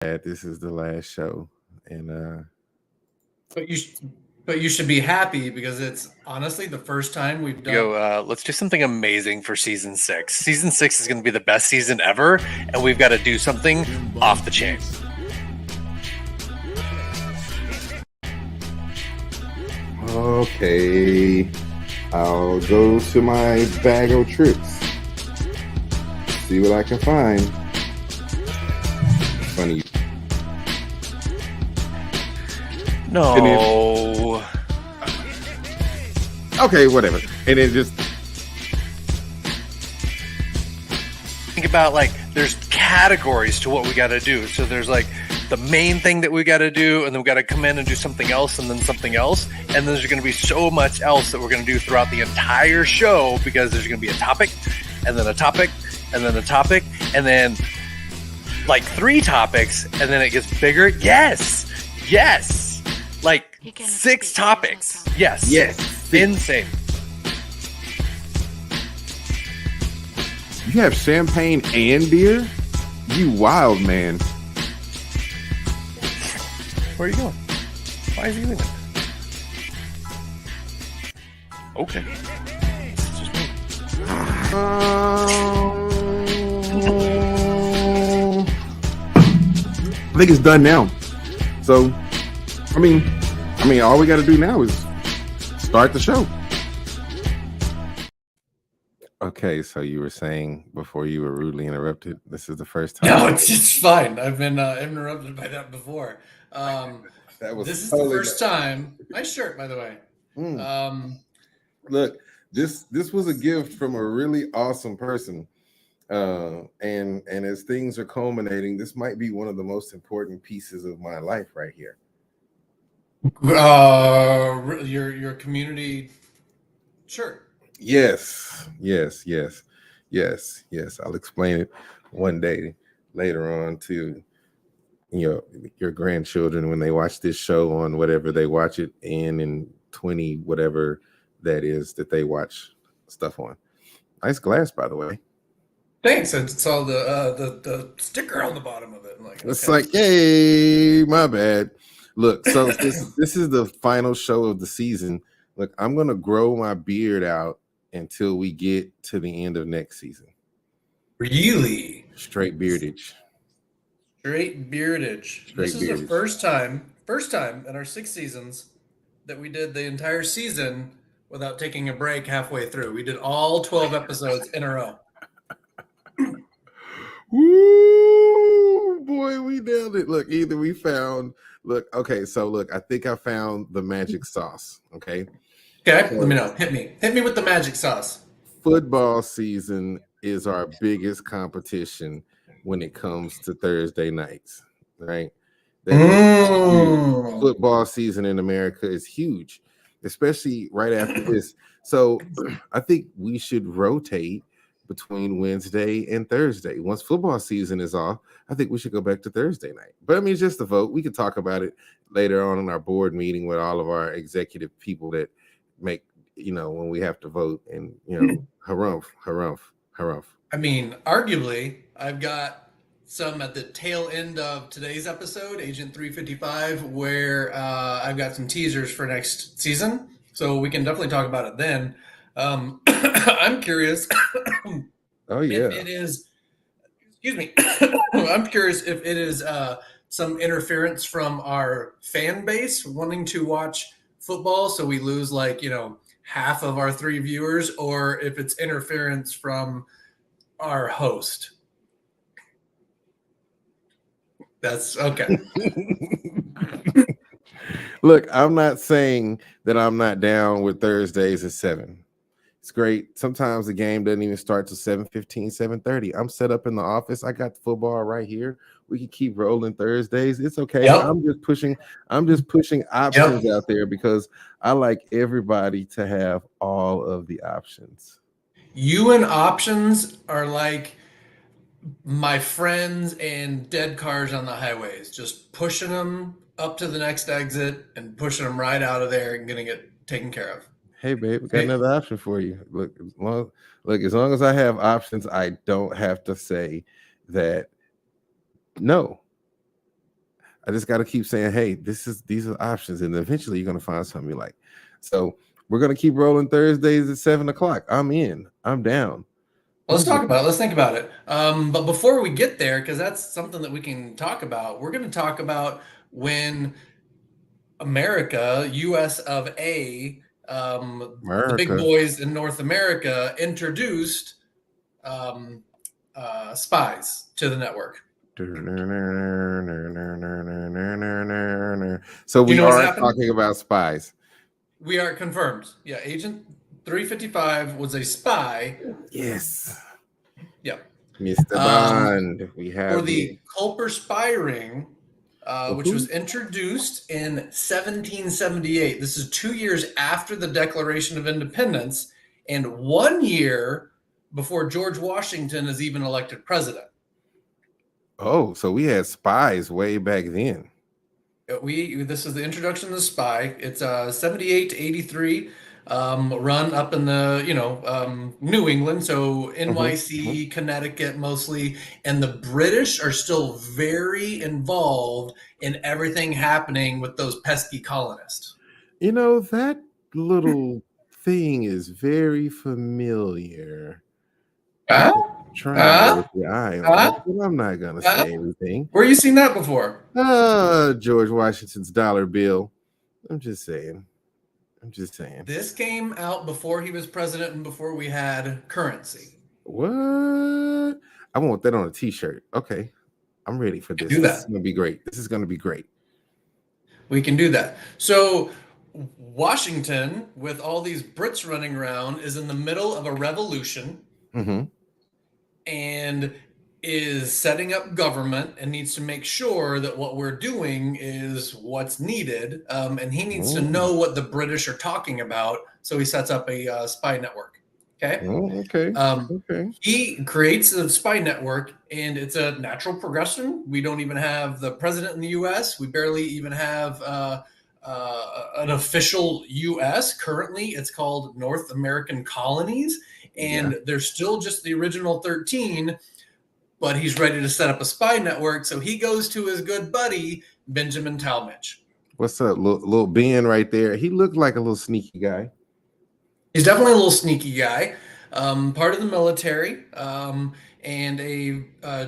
This is the last show, and But you should be happy because it's honestly the first time we've done. Go. Let's do something amazing for season 6. Season 6 is going to be the best season ever, and we've got to do something off the chain. okay, I'll go to my bag of tricks, see what I can find. Funny. No. Okay, whatever. And then just think about like there's categories to what we got to do. So there's like the main thing that we got to do, and then we got to come in and do something else, and then something else, and then there's going to be so much else that we're going to do throughout the entire show because there's going to be a topic, and then a topic, and then a topic, and then like 3 topics, and then it gets bigger. Yes, like 6 topics. Yes. Insane. you have champagne and beer. You wild man. Where are you going? Why is he doing that? Okay. It's just me. I think it's done now. So, I mean, all we got to do now is start the show. Okay, so you were saying before you were rudely interrupted. This is the first time. No, it's fine. I've been interrupted by that before. That was This is totally the first time. Nice shirt, by the way. Look, this was a gift from a really awesome person. And as things are culminating, this might be one of the most important pieces of my life right here. Your community shirt. Yes. I'll explain it one day later on to your grandchildren when they watch this show on whatever they watch it in 20 whatever that is that they watch stuff on. Nice glass, by the way. Thanks. I saw the sticker on the bottom of it. I'm like, It's okay. like, hey, my bad. Look, so this is the final show of the season. Look, I'm gonna grow my beard out until we get to the end of next season. Really? Straight beardage. Straight beardage. This is the first time in our 6 seasons that we did the entire season without taking a break halfway through. We did all 12 episodes in a row. Woo, boy, we nailed it. Look, okay, so look, I think I found the magic sauce. Okay, let me know. Hit me with the magic sauce. Football season is our biggest competition when it comes to Thursday nights, right? Football season in America is huge, especially right after this. So I think we should rotate between Wednesday and Thursday. Once football season is off, I think we should go back to Thursday night. But I mean, it's just a vote. We can talk about it later on in our board meeting with all of our executive people that make, when we have to vote, and, harumph. I mean, arguably, I've got some at the tail end of today's episode, Agent 355, where I've got some teasers for next season. So we can definitely talk about it then. I'm curious. Oh yeah. If it is. Excuse me. I'm curious if it is some interference from our fan base wanting to watch football, so we lose half of our 3 viewers, or if it's interference from our host. That's okay. Look, I'm not saying that I'm not down with Thursdays at 7. It's great. Sometimes the game doesn't even start till 7:15, 7:30. I'm set up in the office. I got the football right here. We can keep rolling Thursdays. It's okay. Yep. I'm just pushing options out there because I like everybody to have all of the options. You and options are like my friends and dead cars on the highways, just pushing them up to the next exit and pushing them right out of there and getting it taken care of. Hey, babe, we got another option for you. Look, as long as I have options, I don't have to say that no. I just got to keep saying, hey, these are options, and eventually you're gonna find something you like. So we're gonna keep rolling Thursdays at 7 o'clock. I'm in. I'm down. Let's talk about it. Let's think about it. But before we get there, because that's something that we can talk about, we're going to talk about when America, US of A, the big America. boys in North America introduced spies to the network. So Do you we know what's are happened? talking about spies. We are confirmed. Yeah, Agent 355 was a spy. Yes. Yep. Mr. Bond. We For have the Culper spy ring, which who? was introduced in 1778. This is 2 years after the Declaration of Independence and 1 year before George Washington is even elected president. Oh, so we had spies way back then. This is the introduction of the spy. It's 78 to 83, run up in the New England, so NYC, Connecticut mostly, and the British are still very involved in everything happening with those pesky colonists. You know, that little thing is very familiar. Huh? Trying to Huh? roll your eye on Huh? it, but I'm not gonna Huh? say anything. Where you seen that before? George Washington's dollar bill. I'm just saying. This came out before he was president and before we had currency. What? I want that on a t-shirt. Okay. I'm ready for this. Do This is that. gonna be great. This is gonna be great. We can do that. So Washington, with all these Brits running around, is in the middle of a revolution Mm-hmm. and is setting up government and needs to make sure that what we're doing is what's needed. And he needs to know what the British are talking about. So he sets up a spy network. Okay. Okay. Okay. He creates a spy network, and it's a natural progression. We don't even have the president in the U.S. We barely even have an official U.S. Currently, it's called North American Colonies, and they're still just the original 13. But he's ready to set up a spy network, so he goes to his good buddy Benjamin Talmadge. What's up, little Ben right there? He looked like a little sneaky guy. He's definitely a little sneaky guy, part of the military, and a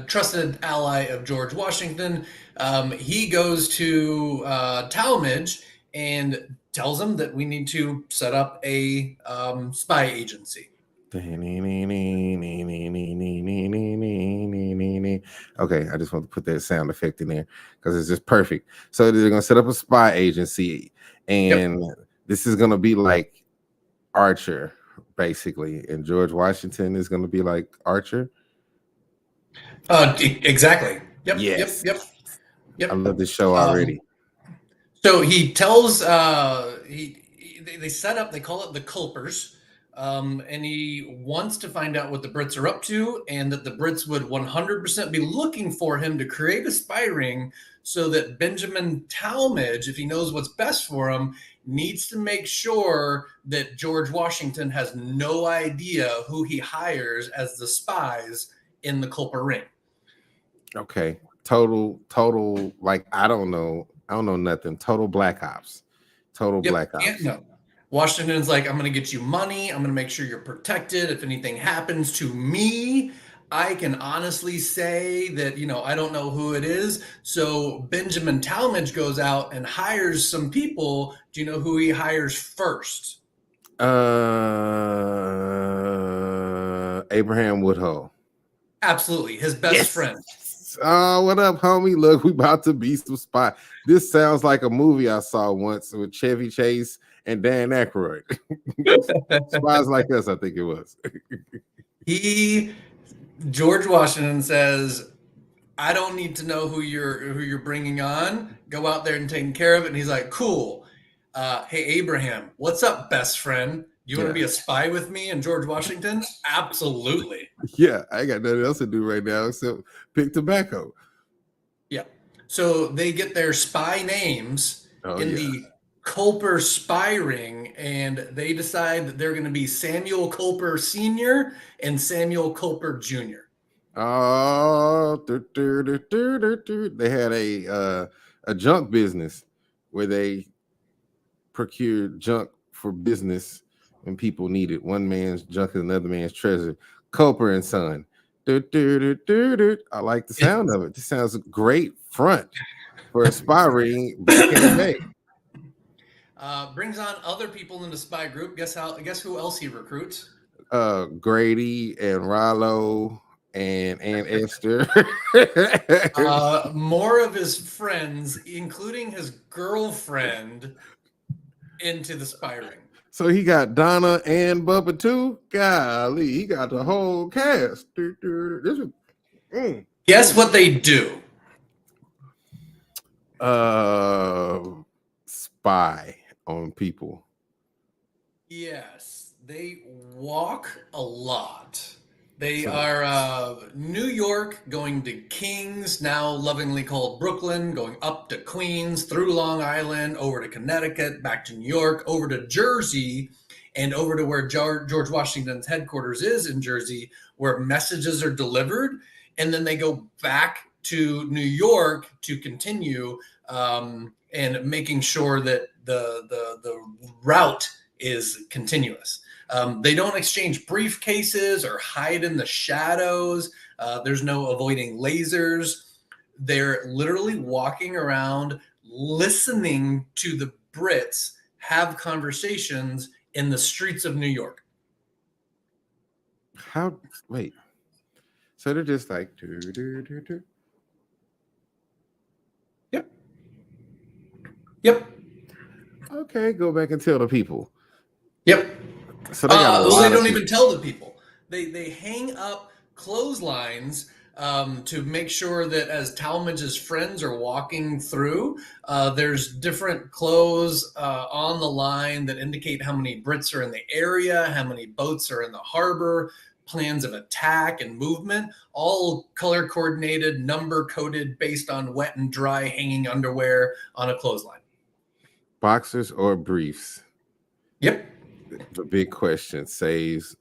trusted ally of George Washington. He goes to Talmadge and tells him that we need to set up a spy agency. Okay, I just want to put that sound effect in there because it's just perfect. So they're gonna set up a spy agency, and this is gonna be like Archer, basically, and George Washington is gonna be like Archer. Exactly. Yep. Yes. Yep. I love this show already. So he tells they set up. They call it the Culpers. And he wants to find out what the Brits are up to, and that the Brits would 100% be looking for him to create a spy ring so that Benjamin Talmadge, if he knows what's best for him, needs to make sure that George Washington has no idea who he hires as the spies in the Culper ring. Okay. Total, like, I don't know nothing. Total Black Ops. Black Ops. No. Washington's like, I'm going to get you money. I'm going to make sure you're protected. If anything happens to me, I can honestly say that, I don't know who it is. So Benjamin Talmadge goes out and hires some people. Do you know who he hires first? Abraham Woodhull. Absolutely. His best friend. Oh, what up, homie? Look, we about to be some spy. This sounds like a movie I saw once with Chevy Chase and Dan Aykroyd. Spies Like Us, I think it was. George Washington says, I don't need to know who you're bringing on. Go out there and take care of it. And he's like, cool. Hey, Abraham, what's up, best friend? You want to be a spy with me and George Washington? Absolutely. Yeah, I got nothing else to do right now except pick tobacco. Yeah. So they get their spy names the Culper spy ring, and they decide that they're going to be Samuel Culper Sr. and Samuel Culper Jr. Oh, they had a a junk business where they procure junk for business when people need it. One man's junk is another man's treasure. Coper and Son. I like the sound of it. This sounds a great front for a spy ring back in the day. Brings on other people in the spy group. Guess who else he recruits? Grady and Rollo and Aunt Esther. More of his friends, including his girlfriend, into the spy ring. So he got Donna and Bubba too. Golly, he got the whole cast. Guess what they do? Spy on people. Yes, they walk a lot. They are New York, going to Kings, now lovingly called Brooklyn, going up to Queens, through Long Island, over to Connecticut, back to New York, over to Jersey, and over to where George Washington's headquarters is in Jersey, where messages are delivered. And then they go back to New York to continue and making sure that the route is continuous. They don't exchange briefcases or hide in the shadows. There's no avoiding lasers. They're literally walking around listening to the Brits have conversations in the streets of New York. Wait. So they're just like, Yep. Okay, go back and tell the people. Yep. So they don't even tell the people. They hang up clotheslines to make sure that as Talmadge's friends are walking through, there's different clothes on the line that indicate how many Brits are in the area, how many boats are in the harbor, plans of attack and movement, all color coordinated, number coded based on wet and dry hanging underwear on a clothesline. Boxers or briefs? Yep. The big question saves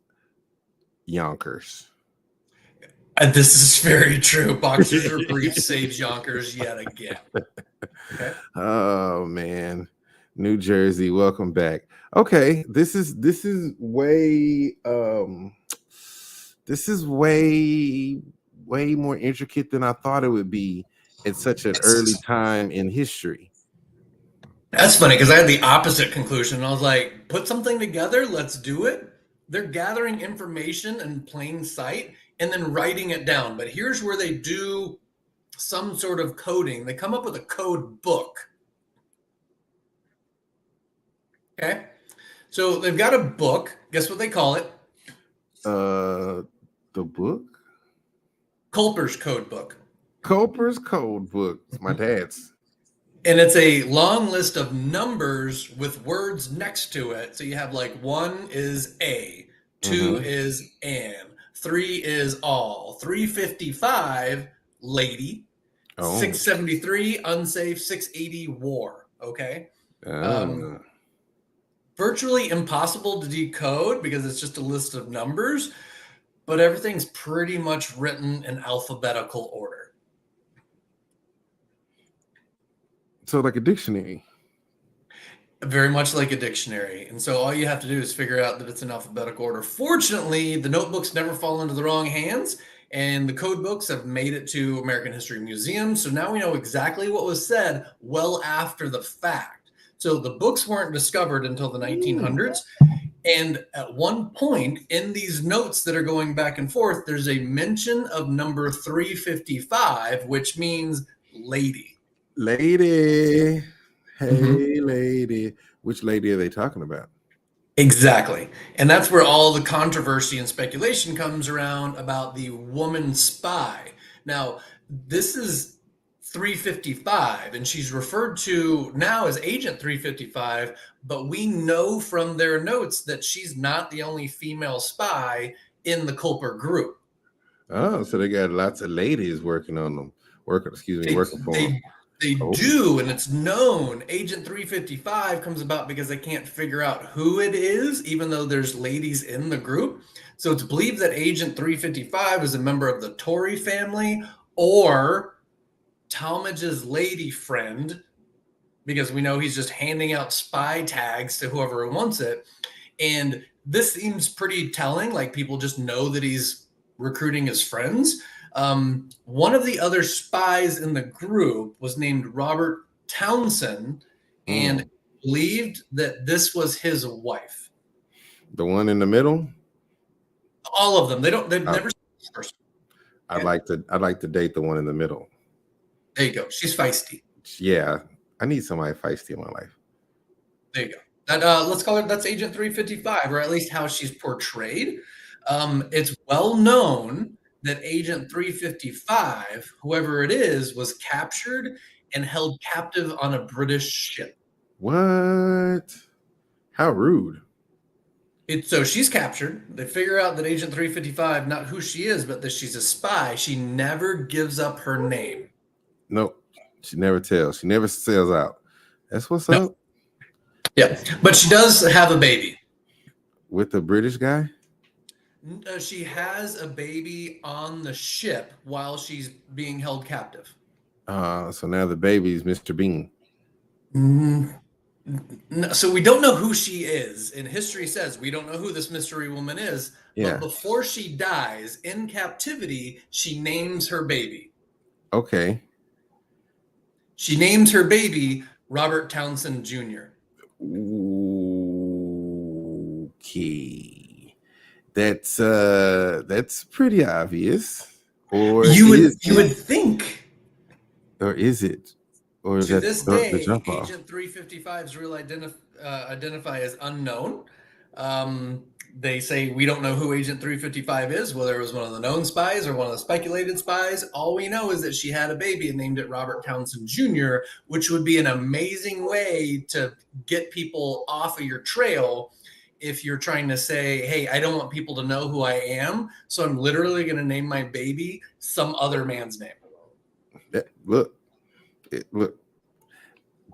Yonkers. This is very true. Boxers or briefs saves Yonkers yet again. Okay. Oh man, New Jersey, welcome back. Okay, this is way more intricate than I thought it would be at such an early time in history. That's funny because I had the opposite conclusion. I was like, put something together, let's do it. They're gathering information in plain sight and then writing it down. But here's where they do some sort of coding. They come up with a code book. Okay. So they've got a book. Guess what they call it? The book? Culper's Code Book. Culper's Code Book. My dad's. And it's a long list of numbers with words next to it. So you have like 1 is A, 2 is an, 3 is all, 355 lady, 673 unsafe, 680 war. Okay. Virtually impossible to decode because it's just a list of numbers, but everything's pretty much written in alphabetical order. So like a dictionary. Very much like a dictionary. And so all you have to do is figure out that it's in alphabetical order. Fortunately, the notebooks never fall into the wrong hands, and the code books have made it to American History Museum. So now we know exactly what was said well after the fact. So the books weren't discovered until the 1900s. And at one point in these notes that are going back and forth, there's a mention of number 355, which means lady. Lady. Hey, lady. Which lady are they talking about? Exactly. And that's where all the controversy and speculation comes around about the woman spy. Now, this is 355, and she's referred to now as Agent 355, but we know from their notes that she's not the only female spy in the Culper group. Oh, so they got lots of ladies working on them. Working for them. They do, and it's known. Agent 355 comes about because they can't figure out who it is, even though there's ladies in the group. So it's believed that Agent 355 is a member of the Tory family or Talmadge's lady friend, because we know he's just handing out spy tags to whoever wants it. And this seems pretty telling. Like, people just know that he's recruiting his friends. One of the other spies in the group was named Robert Townsend, and believed that this was his wife. The one in the middle? All of them. They've never seen this person. I'd like to date the one in the middle. There you go. She's feisty. Yeah. I need somebody feisty in my life. There you go. Let's call her, that's Agent 355, or at least how she's portrayed. It's well known that Agent 355, whoever it is, was captured and held captive on a British ship. What? How rude. So she's captured. They figure out that Agent 355, not who she is, but that she's a spy. She never gives up her name. Nope. She never tells. She never sells out. That's what's up. Yeah, but she does have a baby. With the British guy? She has a baby on the ship while she's being held captive. So now the baby's Mr. Bean. No, so we don't know who she is. And history says we don't know who this mystery woman is. Yeah. But before she dies in captivity, she names her baby. Okay. She names her baby Robert Townsend Jr. Okay. That's pretty obvious. Or you would think. Or is it? Or is to that this the day, jump off? Agent 355's real identify as unknown. They say we don't know who Agent 355 is, whether it was one of the known spies or one of the speculated spies. All we know is that she had a baby and named it Robert Townsend Jr., which would be an amazing way to get people off of your trail if you're trying to say, hey, I don't want people to know who I am, so I'm literally going to name my baby some other man's name. Look,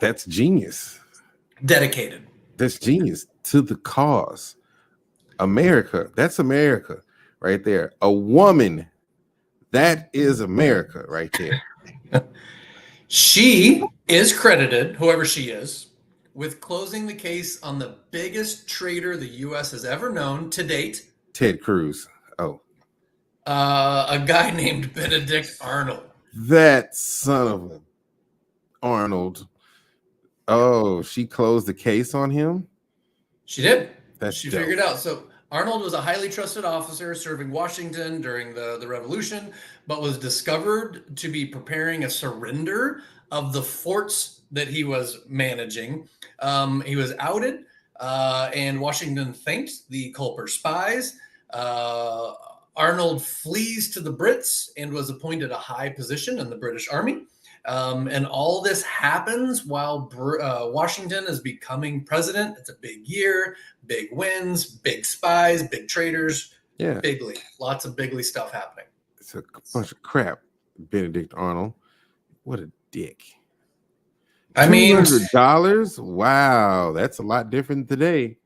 that's genius. Dedicated. That's genius to the cause. America, that's America right there. A woman, that is America right there. She is credited, whoever she is, with closing the case on the biggest traitor the U.S. has ever known to date. Ted Cruz. Oh. A guy named Benedict Arnold. That son of a Arnold. Oh, she closed the case on him? She did. She figured out. So Arnold was a highly trusted officer serving Washington during the Revolution, but was discovered to be preparing a surrender of the forts that he was managing. He was outed, and Washington thanked the Culper spies. Arnold flees to the Brits and was appointed a high position in the British Army. And all this happens while Washington is becoming president. It's a big year, big wins, big spies, big traitors, bigly. Lots of bigly stuff happening. It's a bunch of crap, Benedict Arnold. What a dick. I mean, $200? Wow, that's a lot different today.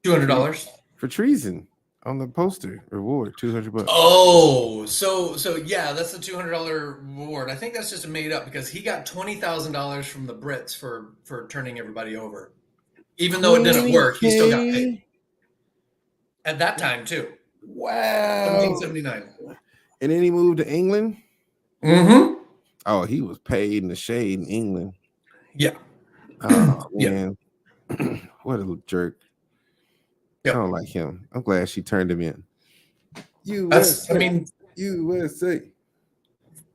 $200 for treason on the poster reward, $200. Oh, so yeah, that's a $200 reward. I think that's just made up because he got $20,000 from the Brits for turning everybody over. Even though it didn't work, he still got paid. At that time too. Wow. 1779. And then he moved to England. Mm-hmm. Oh, he was paid in the shade in England. Yeah. Oh man. What a jerk. Yep. I don't like him. I'm glad she turned him in. USA. I mean, USA.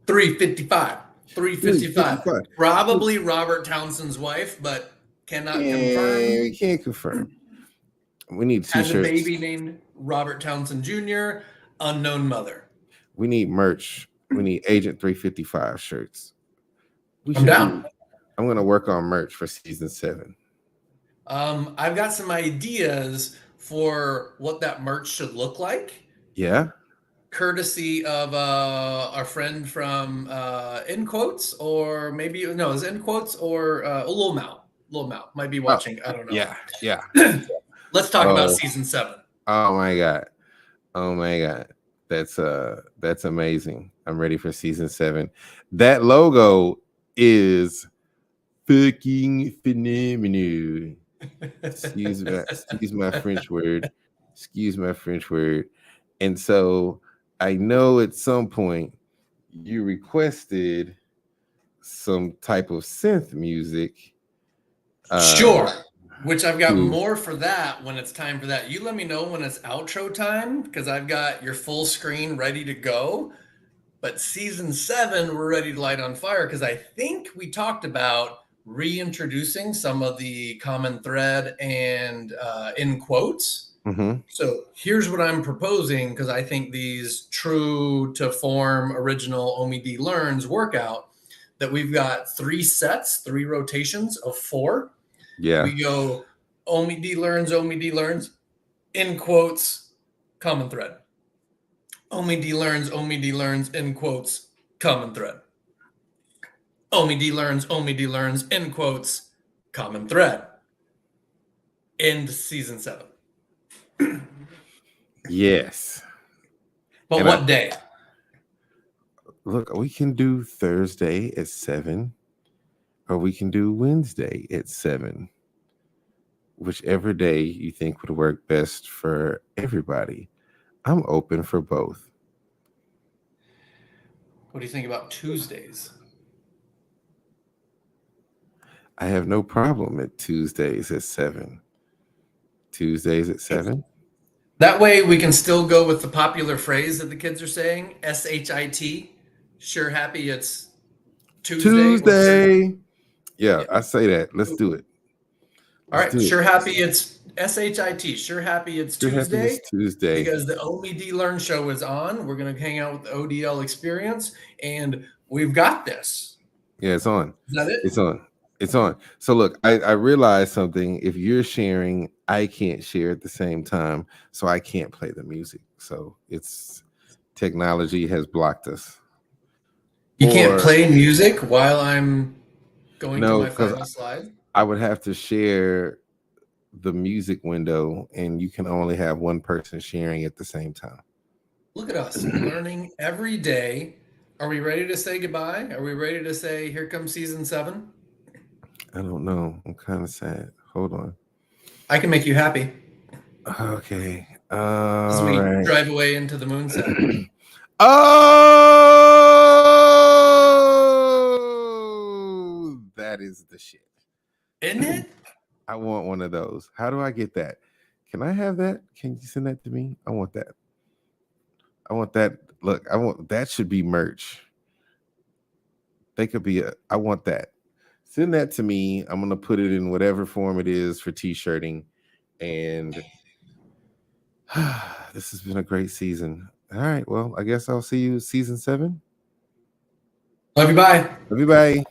355. Probably Robert Townsend's wife, but cannot confirm. We can't confirm. We need t-shirts. Has a baby named Robert Townsend Jr., unknown mother. We need merch. We need Agent 355 shirts. I'm down. I'm going to work on merch for season 7. I've got some ideas for what that merch should look like. Yeah. Courtesy of our friend from In Quotes, or maybe no, is In Quotes or Lil Mal. Lil Mal might be watching. I don't know. Yeah. Let's talk about season 7. Oh my god. That's amazing. I'm ready for season 7. That logo is fucking phenomenal. Excuse my French word. Excuse my French word. And so I know at some point you requested some type of synth music. Sure. Which I've got to- more for that when it's time for that. You let me know when it's outro time because I've got your full screen ready to go. But season 7, we're ready to light on fire because I think we talked about reintroducing some of the common thread and in quotes. Mhm. So here's what I'm proposing because I think these true to form original Omie D Learns workout that we've got 3 sets, 3 rotations of 4. Yeah. We go Omie D Learns, in quotes, common thread. Omie D Learns, in quotes, common thread. Omie D Learns, in quotes, common thread. End season 7. Yes. But And what day? Look, we can do Thursday at 7, or we can do Wednesday at 7. Whichever day you think would work best for everybody. I'm open for both. What do you think about Tuesdays? I have no problem at Tuesdays at 7. Tuesdays at 7? That way we can still go with the popular phrase that the kids are saying, SHIT. Sure happy it's Tuesday. Yeah, Yeah. I say that. Let's do it. All Let's right, do it. sure happy it's SHIT. Sure happy it's Sure happy Tuesday. it's Tuesday. Because the Omie D Learn show is on. We're going to hang out with the ODL experience, and we've got this. Yeah, it's on. Is that it? It's on. It's on. So look, I realized something. If you're sharing, I can't share at the same time, so I can't play the music. So it's technology has blocked us. You can't Or- play music while I'm going No, to my 'cause final slide? I would have to share the music window, and you can only have one person sharing at the same time. Look at us learning every day. Are we ready to say goodbye? Are we ready to say here comes season 7? I don't know. I'm kind of sad. Hold on. I can make you happy Okay. as we All right. drive away into the moonset. Oh, that is the shit. Isn't it? I want one of those. How do I get that? Can I have that? Can you send that to me? I want that. I want that. Look, I want that should be merch. They could be I want that. Send that to me. I'm gonna put it in whatever form it is for t-shirting. And this has been a great season. All right. Well, I guess I'll see you season 7. Love you. Bye. Love you. Bye.